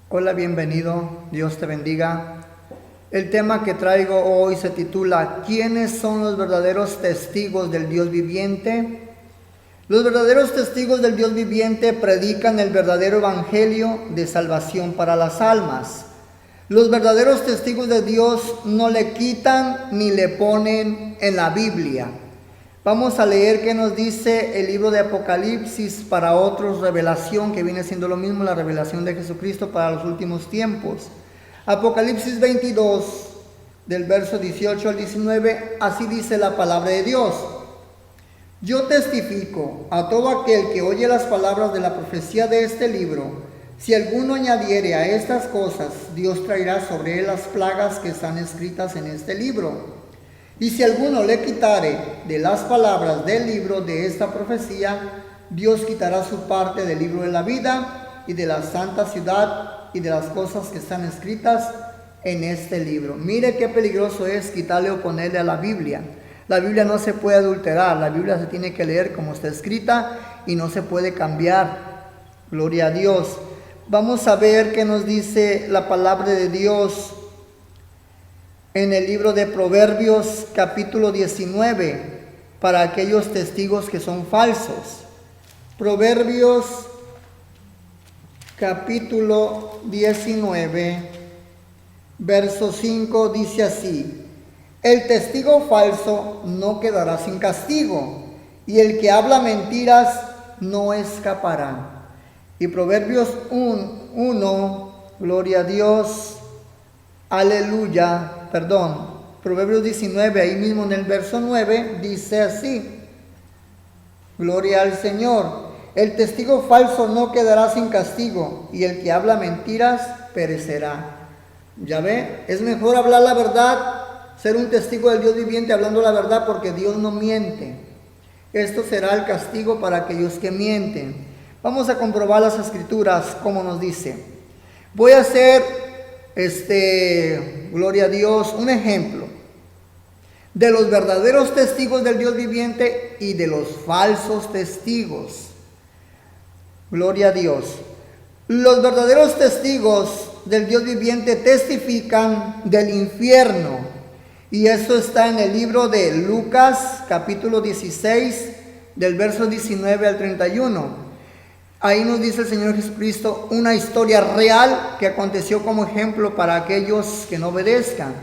Hola, bienvenido, Dios te bendiga. El tema que traigo hoy se titula ¿Quiénes son los verdaderos testigos del Dios viviente? Los verdaderos testigos del Dios viviente predican el verdadero evangelio de salvación para las almas. Los verdaderos testigos de Dios no le quitan ni le ponen en la Biblia. Vamos a leer qué nos dice el libro de Apocalipsis, para otros revelación, que viene siendo lo mismo, la revelación de Jesucristo para los últimos tiempos. Apocalipsis 22, del verso 18 al 19, así dice la palabra de Dios. Yo testifico a todo aquel que oye las palabras de la profecía de este libro, si alguno añadiere a estas cosas, Dios traerá sobre él las plagas que están escritas en este libro. Y si alguno le quitare de las palabras del libro de esta profecía, Dios quitará su parte del libro de la vida y de la santa ciudad y de las cosas que están escritas en este libro. Mire qué peligroso es quitarle o ponerle a la Biblia. La Biblia no se puede adulterar, la Biblia se tiene que leer como está escrita y no se puede cambiar. Gloria a Dios. Vamos a ver qué nos dice la palabra de Dios en el libro de Proverbios capítulo 19, para aquellos testigos que son falsos. Proverbios capítulo 19, verso 5 dice así: el testigo falso no quedará sin castigo, y el que habla mentiras no escapará. Y Proverbios 1, gloria a Dios, aleluya, Proverbios 19, ahí mismo en el verso 9, dice así: gloria al Señor. El testigo falso no quedará sin castigo, y el que habla mentiras perecerá. Ya ve, es mejor hablar la verdad, ser un testigo del Dios viviente hablando la verdad, porque Dios no miente. Esto será el castigo para aquellos que mienten. Vamos a comprobar las escrituras, como nos dice. Voy a hacer gloria a Dios, un ejemplo de los verdaderos testigos del Dios viviente y de los falsos testigos. Gloria a Dios. Los verdaderos testigos del Dios viviente testifican del infierno, y eso está en el libro de Lucas capítulo 16, del verso 19 al 31. Ahí nos dice el Señor Jesucristo una historia real que aconteció como ejemplo para aquellos que no obedezcan.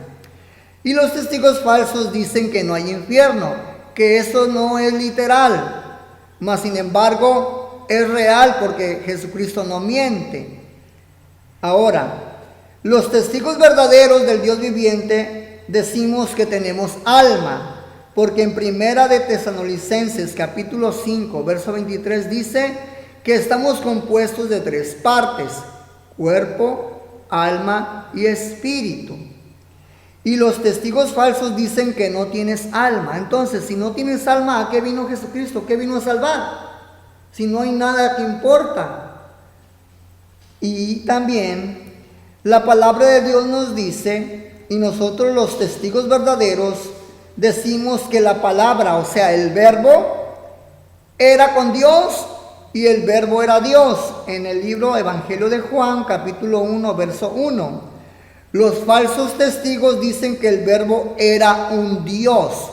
Y los testigos falsos dicen que no hay infierno, que eso no es literal, mas sin embargo es real, porque Jesucristo no miente. Ahora, los testigos verdaderos del Dios viviente decimos que tenemos alma, porque en Primera de Tesalonicenses capítulo 5, verso 23 dice que estamos compuestos de tres partes: cuerpo, alma y espíritu. Y los testigos falsos dicen que no tienes alma. Entonces, si no tienes alma, ¿a qué vino Jesucristo? ¿Qué vino a salvar? Si no hay nada que importa. Y también la palabra de Dios nos dice, y nosotros los testigos verdaderos decimos que la palabra, o sea, el verbo, era con Dios, y el verbo era Dios, en el libro Evangelio de Juan, capítulo 1, verso 1. Los falsos testigos dicen que el verbo era un Dios,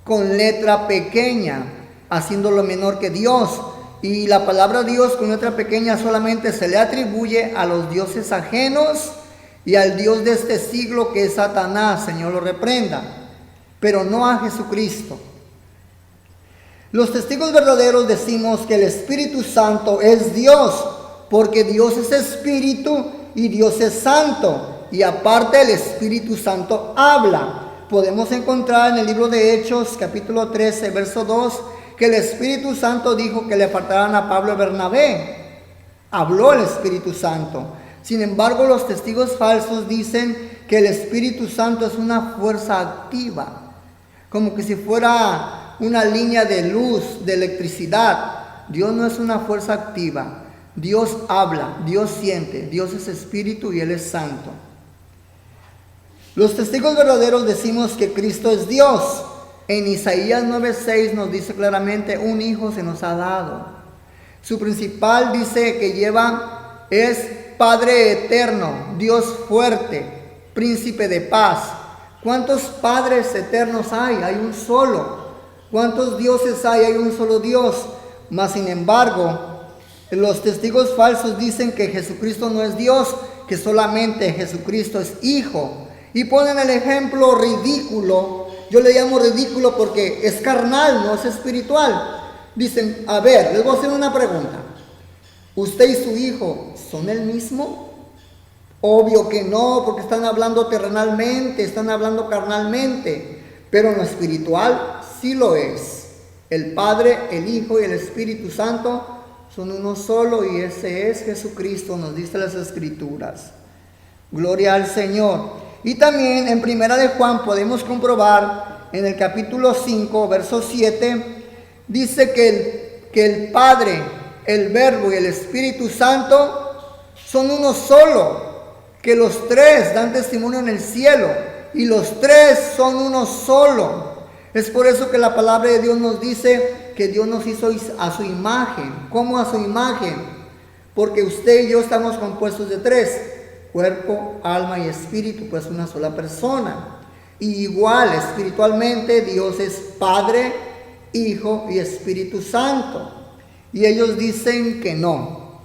con letra pequeña, haciéndolo menor que Dios. Y la palabra Dios con letra pequeña solamente se le atribuye a los dioses ajenos y al Dios de este siglo, que es Satanás, Señor lo reprenda, pero no a Jesucristo. Los testigos verdaderos decimos que el Espíritu Santo es Dios, porque Dios es Espíritu y Dios es Santo, y aparte el Espíritu Santo habla. Podemos encontrar en el libro de Hechos capítulo 13, verso 2, que el Espíritu Santo dijo que le apartaran a Pablo y Bernabé. Habló el Espíritu Santo. Sin embargo, los testigos falsos dicen que el Espíritu Santo es una fuerza activa, como que si fuera una línea de luz, de electricidad. Dios no es una fuerza activa. Dios habla, Dios siente, Dios es espíritu y Él es santo. Los testigos verdaderos decimos que Cristo es Dios. En Isaías 9:6 nos dice claramente: un hijo se nos ha dado. Su principal dice que lleva es Padre eterno, Dios fuerte, príncipe de paz. ¿Cuántos padres eternos hay? Hay un solo. ¿Cuántos dioses hay? Hay un solo Dios. Mas sin embargo, los testigos falsos dicen que Jesucristo no es Dios, que solamente Jesucristo es Hijo. Y ponen el ejemplo ridículo. Yo le llamo ridículo porque es carnal, no es espiritual. Dicen, a ver, les voy a hacer una pregunta. ¿Usted y su hijo son el mismo? Obvio que no, porque están hablando terrenalmente, están hablando carnalmente. Pero en lo espiritual sí lo es. El Padre, el Hijo y el Espíritu Santo son uno solo, y ese es Jesucristo, nos dice las Escrituras. Gloria al Señor. Y también en Primera de Juan podemos comprobar, en el capítulo 5, verso 7, dice que el Padre, el Verbo y el Espíritu Santo son uno solo, que los tres dan testimonio en el cielo, y los tres son uno solo. Es por eso que la palabra de Dios nos dice que Dios nos hizo a su imagen. ¿Cómo a su imagen? Porque usted y yo estamos compuestos de tres: cuerpo, alma y espíritu, pues una sola persona. Y igual espiritualmente Dios es Padre, Hijo y Espíritu Santo. Y ellos dicen que no.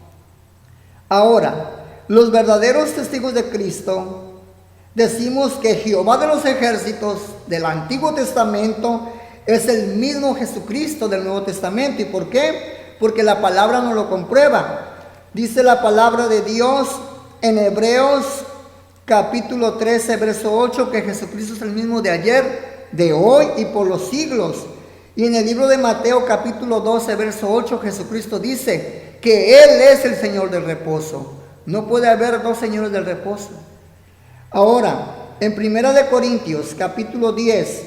Ahora, los verdaderos testigos de Cristo decimos que Jehová de los ejércitos del Antiguo Testamento es el mismo Jesucristo del Nuevo Testamento. ¿Y por qué? Porque la palabra nos lo comprueba. Dice la palabra de Dios en Hebreos capítulo 13, verso 8, que Jesucristo es el mismo de ayer, de hoy y por los siglos. Y en el libro de Mateo capítulo 12, verso 8, Jesucristo dice que Él es el Señor del reposo. No puede haber dos señores del reposo. Ahora, en Primera de Corintios capítulo 10,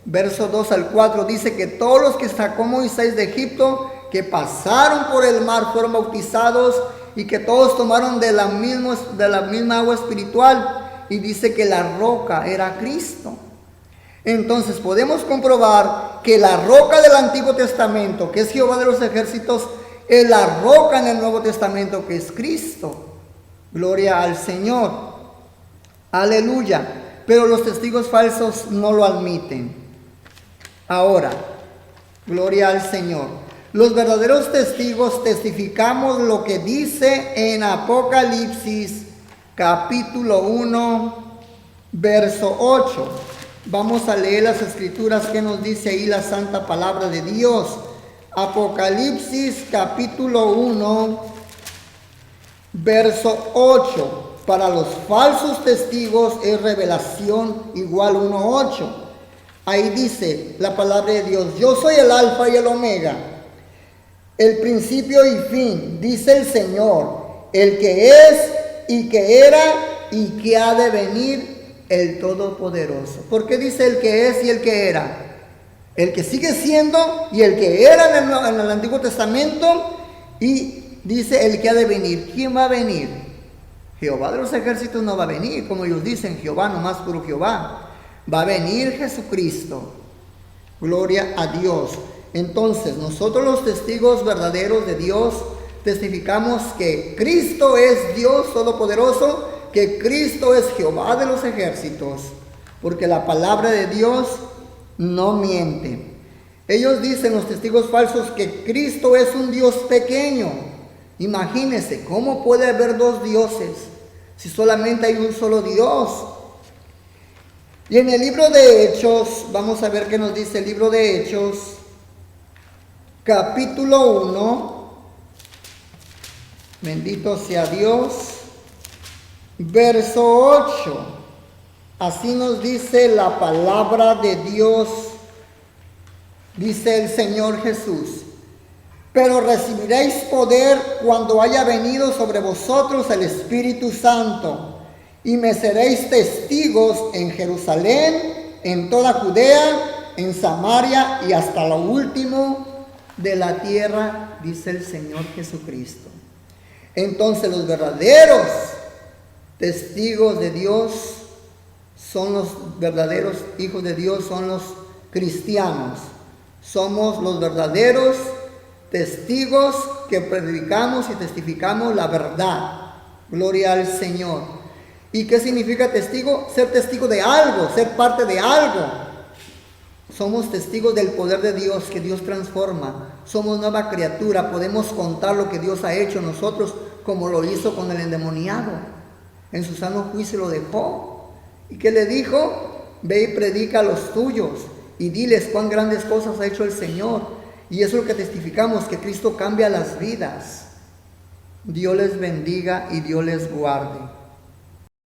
verso 2 al 4, dice que todos los que sacó Moisés de Egipto, que pasaron por el mar, fueron bautizados, y que todos tomaron de la misma agua espiritual, y dice que la roca era Cristo. Entonces podemos comprobar que la roca del Antiguo Testamento, que es Jehová de los ejércitos, es la roca en el Nuevo Testamento, que es Cristo. Gloria al Señor. Aleluya. Pero los testigos falsos no lo admiten. Ahora, gloria al Señor. Los verdaderos testigos testificamos lo que dice en Apocalipsis capítulo 1, verso 8. Vamos a leer las escrituras que nos dice ahí la santa palabra de Dios. Apocalipsis capítulo 1, verso 8. Para los falsos testigos es revelación igual 1:8. Ahí dice la palabra de Dios: yo soy el alfa y el omega, el principio y fin, dice el Señor, el que es y que era y que ha de venir, el Todopoderoso. ¿Por qué dice el que es y el que era? El que sigue siendo y el que era en el Antiguo Testamento, y dice el que ha de venir. ¿Quién va a venir? Jehová de los ejércitos no va a venir, como ellos dicen, Jehová, nomás puro Jehová. Va a venir Jesucristo. Gloria a Dios. Entonces, nosotros los testigos verdaderos de Dios testificamos que Cristo es Dios Todopoderoso, que Cristo es Jehová de los ejércitos, porque la palabra de Dios no miente. Ellos dicen, los testigos falsos, que Cristo es un Dios pequeño. Imagínense, ¿cómo puede haber dos dioses si solamente hay un solo Dios? Y en el libro de Hechos, vamos a ver qué nos dice el libro de Hechos, capítulo 1, bendito sea Dios, verso 8. Así nos dice la palabra de Dios. Dice el Señor Jesús: pero recibiréis poder cuando haya venido sobre vosotros el Espíritu Santo, y me seréis testigos en Jerusalén, en toda Judea, en Samaria y hasta lo último de la tierra, dice el Señor Jesucristo. Entonces los verdaderos testigos de Dios son los verdaderos hijos de Dios, son los cristianos. Somos los verdaderos testigos que predicamos y testificamos la verdad. Gloria al Señor. ¿Y qué significa testigo? Ser testigo de algo, ser parte de algo. Somos testigos del poder de Dios, que Dios transforma. Somos nueva criatura, podemos contar lo que Dios ha hecho en nosotros, como lo hizo con el endemoniado. En su sano juicio lo dejó. ¿Y qué le dijo? Ve y predica a los tuyos y diles cuán grandes cosas ha hecho el Señor. Y eso es lo que testificamos, que Cristo cambia las vidas. Dios les bendiga y Dios les guarde.